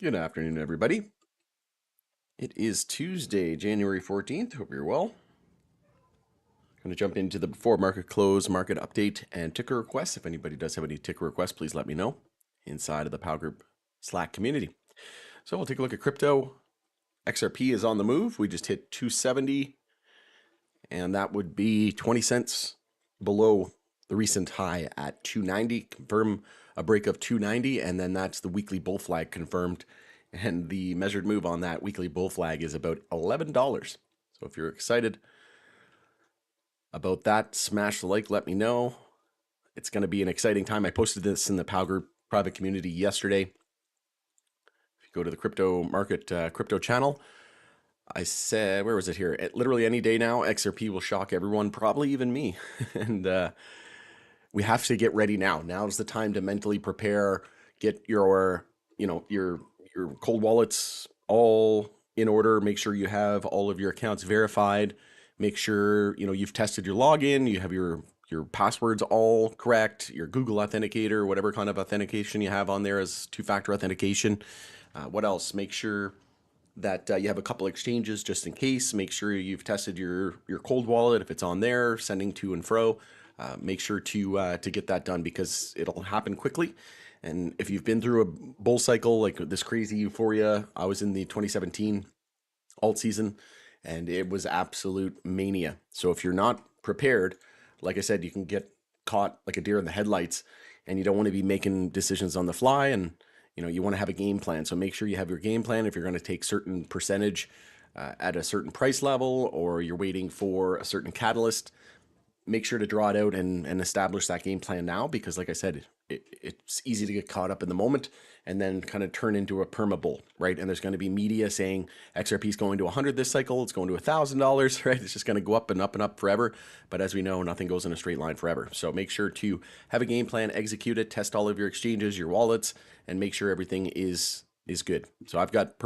Good afternoon, everybody. It is Tuesday, January 14th. Hope you're well. Going to jump into the before market close, market update, and ticker requests. If anybody does have any ticker requests, please let me know inside of the POW Group Slack community. So we'll take a look at crypto. XRP is on the move. We just hit 270, and that would be 20 cents below the recent high at 290. Confirm a break of 290, and then that's the weekly bull flag confirmed. And the measured move on that weekly bull flag is about $11. So if you're excited about that, smash the like, let me know. It's going to be an exciting time. I posted this in the POW Group private community yesterday. If you go to the crypto market crypto channel, I said, where was it here? Literally any day now, XRP will shock everyone, probably even me. And we have to get ready now. Now's the time to mentally prepare, get your cold wallets all in order. Make sure you have all of your accounts verified. Make sure you've tested your login. You have your passwords all correct. Your Google Authenticator, whatever kind of authentication you have on there as two-factor authentication. What else? Make sure that you have a couple exchanges just in case. Make sure you've tested your cold wallet if it's on there, sending to and fro. Make sure to get that done because it'll happen quickly. And if you've been through a bull cycle like this crazy euphoria, I was in the 2017 alt season and it was absolute mania. So if you're not prepared, like I said, you can get caught like a deer in the headlights and you don't want to be making decisions on the fly. And you want to have a game plan. So make sure you have your game plan if you're going to take certain percentage at a certain price level or you're waiting for a certain catalyst. Make sure to draw it out and establish that game plan now because like I said, it's easy to get caught up in the moment and then kind of turn into a perma bull, right? And there's going to be media saying XRP is going to 100 this cycle, it's going to $1,000, right? It's just going to go up and up and up forever. But as we know, nothing goes in a straight line forever. So make sure to have a game plan, execute it, test all of your exchanges, your wallets, and make sure everything is good. So I've got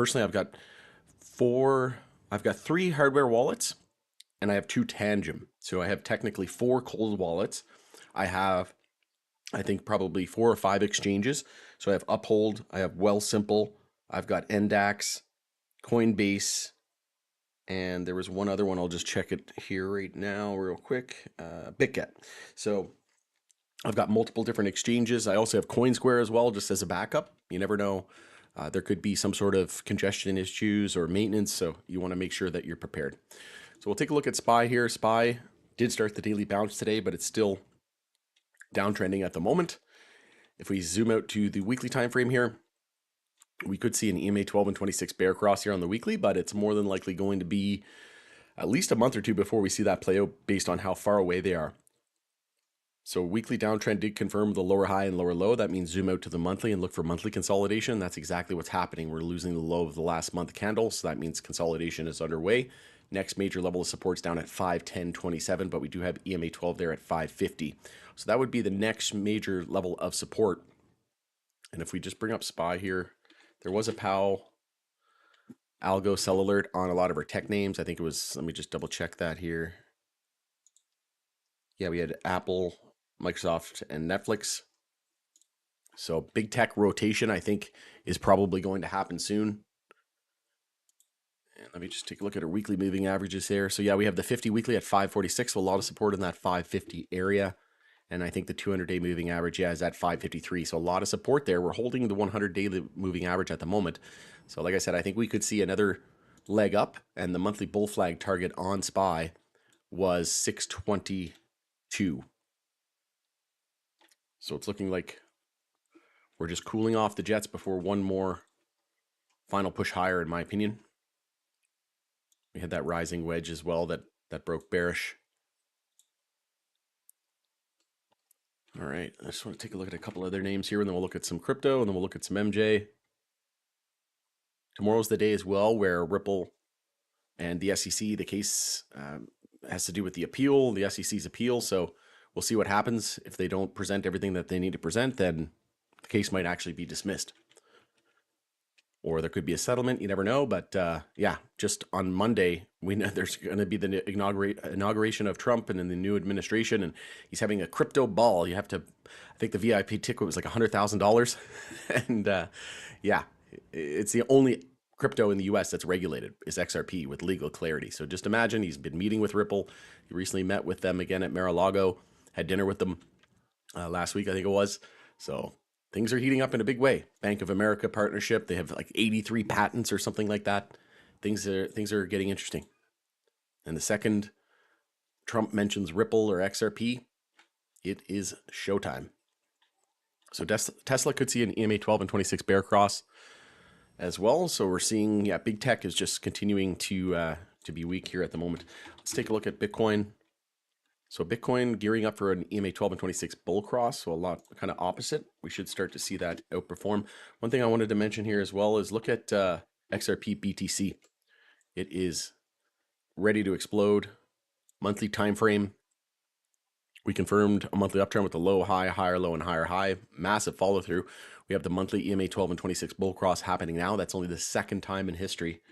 three hardware wallets and I have two Tangem. So I have technically four cold wallets. I have, I think, probably 4 or 5 exchanges. So I have Uphold, I have Wealthsimple, I've got NDAX, Coinbase, and there was one other one. I'll just check it here right now real quick. BitGet. So I've got multiple different exchanges. I also have CoinSquare as well, just as a backup. You never know. There could be some sort of congestion issues or maintenance, so you want to make sure that you're prepared. So we'll take a look at SPY here. SPY did start the daily bounce today, but it's still downtrending at the moment. If we zoom out to the weekly time frame here, we could see an EMA 12 and 26 bear cross here on the weekly, but it's more than likely going to be at least a month or two before we see that play out based on how far away they are. So weekly downtrend did confirm the lower high and lower low. That means zoom out to the monthly and look for monthly consolidation. That's exactly what's happening. We're losing the low of the last month candle, so that means consolidation is underway. Next major level of support's down at 510.27, but we do have EMA 12 there at 550. So that would be the next major level of support. And if we just bring up SPY here, there was a POW algo sell alert on a lot of our tech names. I think it was, let me just double check that here. Yeah, we had Apple, Microsoft, and Netflix. So big tech rotation, I think, is probably going to happen soon. And let me just take a look at our weekly moving averages here. So yeah, we have the 50 weekly at 546, so a lot of support in that 550 area. And I think the 200-day moving average, yeah, is at 553. So a lot of support there. We're holding the 100-day moving average at the moment. So like I said, I think we could see another leg up. And the monthly bull flag target on SPY was 622. So it's looking like we're just cooling off the jets before one more final push higher, in my opinion. We had that rising wedge as well that broke bearish. All right, I just want to take a look at a couple other names here, and then we'll look at some crypto, and then we'll look at some MJ. Tomorrow's the day as well where Ripple and the SEC, the case has to do with the appeal, the SEC's appeal. So we'll see what happens. If they don't present everything that they need to present, then the case might actually be dismissed. Or there could be a settlement. You never know. But yeah, just on Monday, we know there's going to be the inauguration of Trump and in the new administration, and he's having a crypto ball. You have to, I think the VIP ticket was like $100,000, and yeah, It's the only crypto in the US that's regulated is XRP with legal clarity. So just imagine he's been meeting with Ripple. He recently met with them again at Mar-a-Lago, had dinner with them last week, I think it was. So things are heating up in a big way. Bank of America partnership. They have like 83 patents or something like that. Things are getting interesting. And the second Trump mentions Ripple or XRP, it is showtime. So Tesla could see an EMA 12 and 26 bear cross as well. So we're seeing, yeah, big tech is just continuing to be weak here at the moment. Let's take a look at Bitcoin. So Bitcoin gearing up for an EMA 12 and 26 bull cross. So a lot kind of opposite. We should start to see that outperform. One thing I wanted to mention here as well is look at XRP BTC. It is ready to explode. Monthly time frame. We confirmed a monthly uptrend with a low, high, higher low, and higher high. Massive follow through. We have the monthly EMA 12 and 26 bull cross happening now. That's only the second time in history.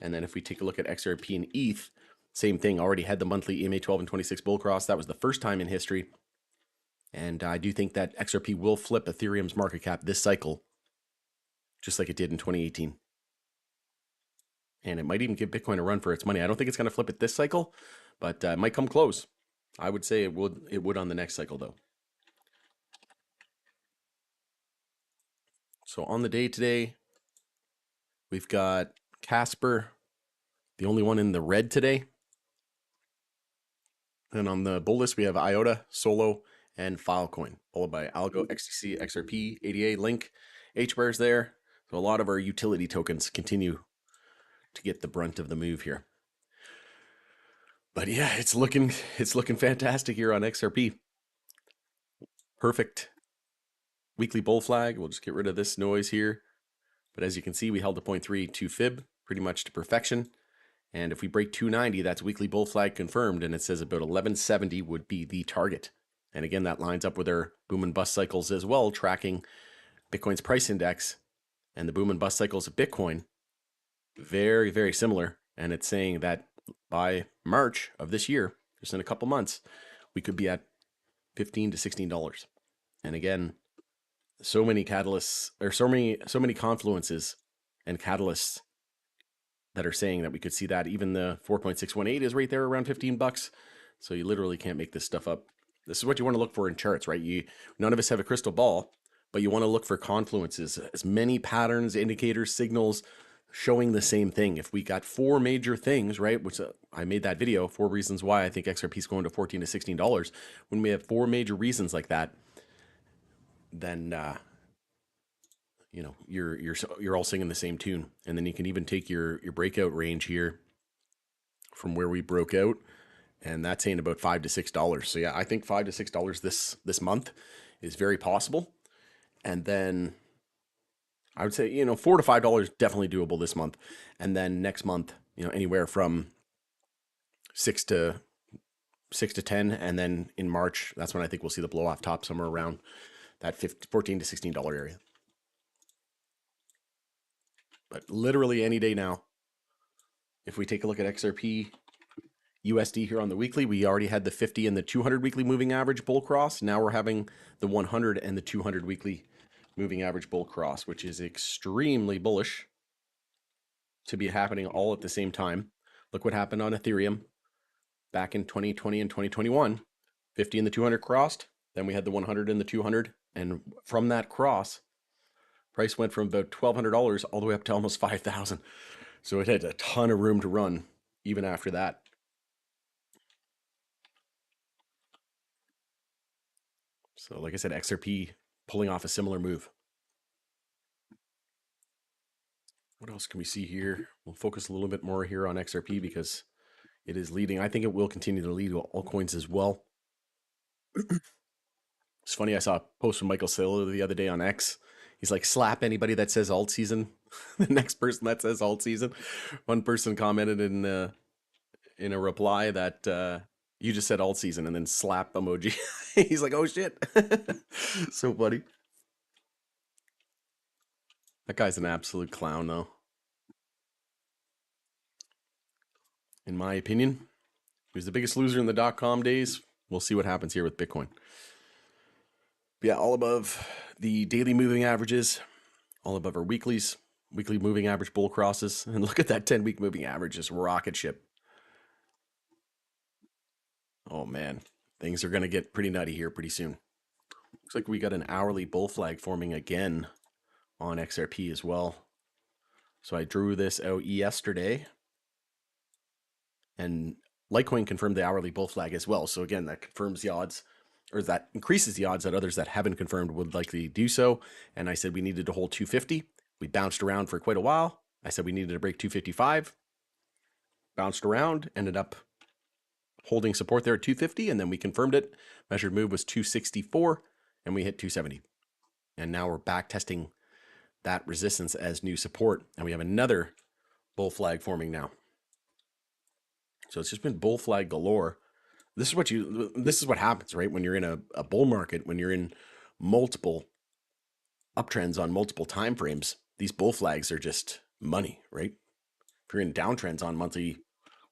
And then if we take a look at XRP and ETH, same thing. Already had the monthly EMA 12 and 26 bull cross. That was the first time in history. And I do think that XRP will flip Ethereum's market cap this cycle, just like it did in 2018. And it might even give Bitcoin a run for its money. I don't think it's going to flip it this cycle, but it might come close. I would say it would on the next cycle, though. So on the day today, we've got Casper, the only one in the red today. And on the bull list, we have IOTA, Solo, and Filecoin, followed by Algo, XTC, XRP, ADA, Link, HBAR's there. So a lot of our utility tokens continue to get the brunt of the move here. But yeah, it's looking fantastic here on XRP. Perfect weekly bull flag. We'll just get rid of this noise here. But as you can see, we held the 0.32 fib pretty much to perfection. And if we break 290, that's weekly bull flag confirmed. And it says about 1170 would be the target. And again, that lines up with our boom and bust cycles as well, tracking Bitcoin's price index and the boom and bust cycles of Bitcoin. Very, very similar. And it's saying that by March of this year, just in a couple months, we could be at $15 to $16. And again, so many catalysts, or so many confluences and catalysts that are saying that we could see that. Even the 4.618 is right there around $15. So you literally can't make this stuff up. This is what you want to look for in charts, right? None of us have a crystal ball, but you want to look for confluences, as many patterns, indicators, signals showing the same thing. If we got four major things, right, which I made that video, 4 reasons why I think XRP is going to $14 to $16. When we have 4 major reasons like that, then you're all singing the same tune. And then you can even take your breakout range here from where we broke out, and that's saying about $5 to $6. So yeah, I think $5 to $6 this month is very possible. And then I would say, $4 to $5 definitely doable this month. And then next month, anywhere from 6 to 10. And then in March, that's when I think we'll see the blow off top somewhere around that $14 to $16 area. But literally any day now, if we take a look at XRP USD here on the weekly, we already had the 50 and the 200 weekly moving average bull cross. Now we're having the 100 and the 200 weekly moving average bull cross, which is extremely bullish to be happening all at the same time. Look what happened on Ethereum back in 2020 and 2021. 50 and the 200 crossed. Then we had the 100 and the 200. And from that cross, price went from about $1,200 all the way up to almost $5,000. So it had a ton of room to run even after that. So like I said, XRP pulling off a similar move. What else can we see here? We'll focus a little bit more here on XRP because it is leading. I think it will continue to lead altcoins as well. It's funny, I saw a post from Michael Saylor the other day on X. He's like, slap anybody that says alt season. The next person that says alt season. One person commented in a reply that you just said alt season, and then slap emoji. He's like, oh shit. So funny. That guy's an absolute clown, though. In my opinion, he was the biggest loser in the .com days. We'll see what happens here with Bitcoin. But yeah, all above the daily moving averages, all above our weeklies. weekly moving average bull crosses. And look at that 10-week moving average, just rocket ship. Oh man, things are going to get pretty nutty here pretty soon. Looks like we got an hourly bull flag forming again on XRP as well. So I drew this out yesterday, and Litecoin confirmed the hourly bull flag as well. So again, that confirms the odds, or that increases the odds that others that haven't confirmed would likely do so. And I said we needed to hold 250. We bounced around for quite a while. I said we needed to break 255. Bounced around, ended up holding support there at 250, and then we confirmed it. Measured move was 264, and we hit 270. And now we're back testing that resistance as new support, and we have another bull flag forming now. So it's just been bull flag galore. This is what happens, right? When you're in a bull market, when you're in multiple uptrends on multiple time frames, these bull flags are just money, right? If you're in downtrends on monthly,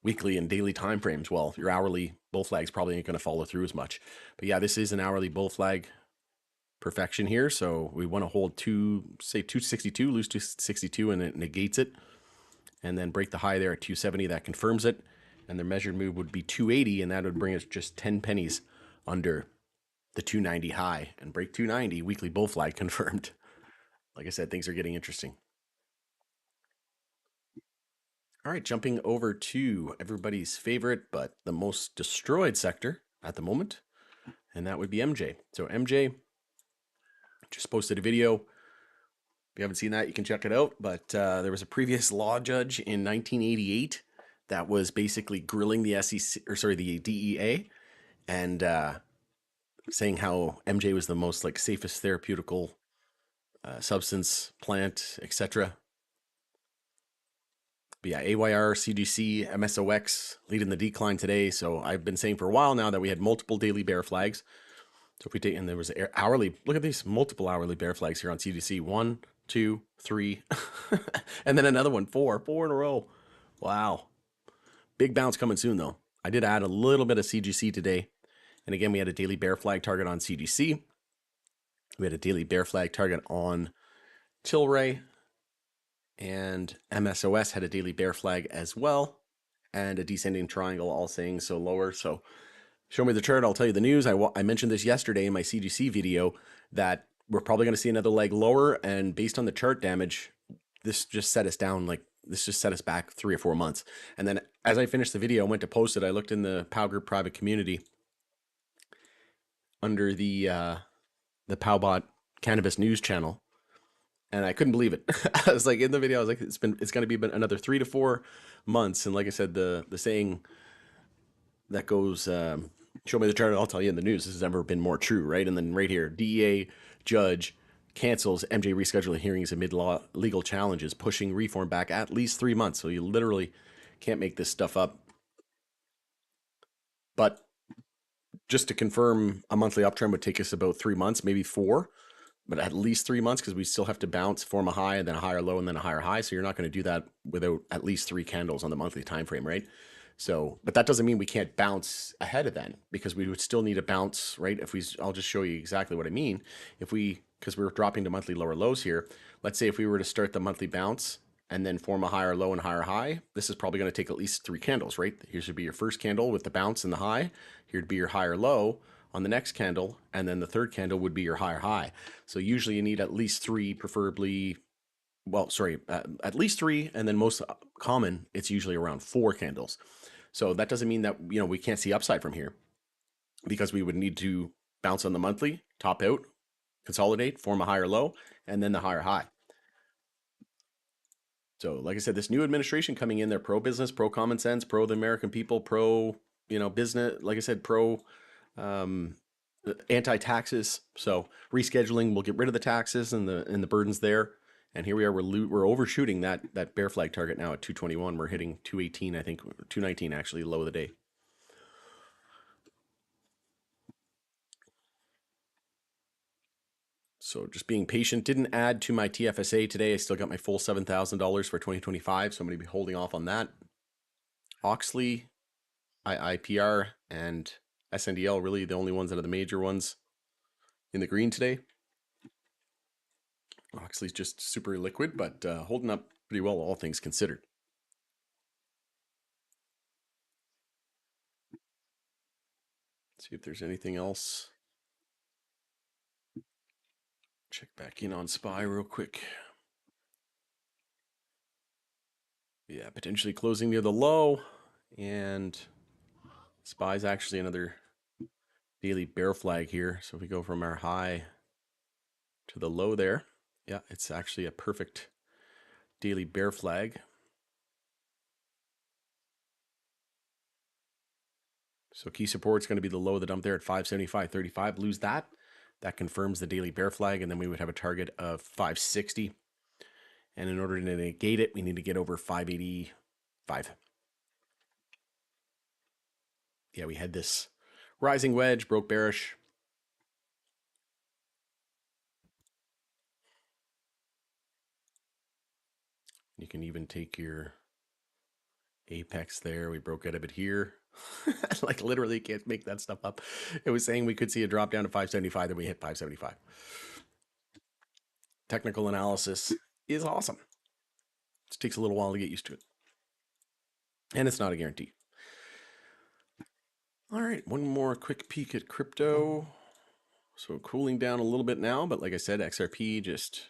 weekly, and daily time frames, well, your hourly bull flags probably ain't going to follow through as much. But yeah, this is an hourly bull flag perfection here. So we want to hold 262, lose 262, and it negates it. And then break the high there at 270. That confirms it. And the measured move would be 280, and that would bring us just 10 pennies under the 290 high. And break 290, weekly bull flag confirmed. Like I said, things are getting interesting. All right, jumping over to everybody's favorite, but the most destroyed sector at the moment, and that would be MJ. So MJ just posted a video. If you haven't seen that, you can check it out. But there was a previous law judge in 1988 that was basically grilling the the DEA, and saying how MJ was the most safest therapeutical substance, plant, etc. But yeah, AYR, CGC, MSOX leading the decline today. So I've been saying for a while now that we had multiple daily bear flags. So if we take, and there was hourly, look at these multiple hourly bear flags here on CGC. 1, 2, 3, and then another one, 4 in a row. Wow. Big bounce coming soon though. I did add a little bit of CGC today. And again, we had a daily bear flag target on CGC. We had a daily bear flag target on Tilray. And MSOS had a daily bear flag as well. And a descending triangle, all saying so lower. So show me the chart, I'll tell you the news. I mentioned this yesterday in my CGC video that we're probably going to see another leg lower. And based on the chart damage, this just set us down this just set us back 3 or 4 months. And then as I finished the video, I went to post it. I looked in the POW Group private community under the PowBot Cannabis News channel, and I couldn't believe it. I was in the video, I was like, it's going to be another 3 to 4 months. And like I said, the saying that goes, show me the chart, I'll tell you in the news. This has never been more true, right? And then right here, DEA judge cancels MJ rescheduling hearings amid legal challenges, pushing reform back at least 3 months. So you literally can't make this stuff up. But just to confirm, a monthly uptrend would take us about 3 months, maybe 4, but at least 3 months, because we still have to bounce, form a high, and then a higher low, and then a higher high. So you're not going to do that without at least 3 candles on the monthly time frame, right? So, but that doesn't mean we can't bounce ahead of then, because we would still need a bounce, right? I'll just show you exactly what I mean. Because we're dropping to monthly lower lows here. Let's say if we were to start the monthly bounce and then form a higher low and higher high, this is probably going to take at least 3 candles, right? Here should be your first candle with the bounce and the high. Here'd be your higher low on the next candle, and then the third candle would be your higher high. So usually you need at least 3, preferably, at least 3, and then most common, it's usually around 4 candles. So that doesn't mean that, we can't see upside from here, because we would need to bounce on the monthly, top out, consolidate, form a higher low, and then the higher high. So like I said, this new administration coming in, they're pro-business, pro-common sense, pro the American people, pro, business, like I said, pro anti-taxes. So rescheduling will get rid of the taxes and the burdens there. And here we are, we're overshooting that bear flag target now at 221. We're hitting 218, I think 219 actually, low of the day. So just being patient. Didn't add to my TFSA today. I still got my full $7,000 for 2025, so I'm going to be holding off on that. Oxley, IIPR, and SNDL, really the only ones that are the major ones in the green today. Oxley's just super liquid, but holding up pretty well, all things considered. See if there's anything else. Check back in on SPY real quick. Yeah, potentially closing near the low, and SPY's actually another daily bear flag here. So if we go from our high to the low there, yeah, it's actually a perfect daily bear flag. So key support is going to be the low of the dump there at 575.35. Lose that. That confirms the daily bear flag, and then we would have a target of 560. And in order to negate it, we need to get over 585. Yeah, we had this rising wedge, broke bearish. You can even take your apex there. We broke out of it here. Like literally can't make that stuff up. It was saying we could see a drop down to 575, then we hit 575. Technical analysis is awesome. It takes a little while to get used to it. And it's not a guarantee. All right, one more quick peek at crypto. So cooling down a little bit now, but like I said, XRP just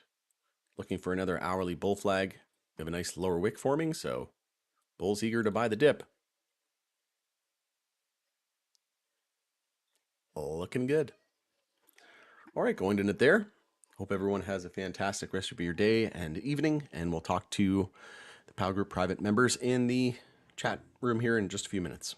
looking for another hourly bull flag. We have a nice lower wick forming, so bull's eager to buy the dip. Looking good. All right, going to it there. Hope everyone has a fantastic rest of your day and evening, and we'll talk to the PAL Group private members in the chat room here in just a few minutes.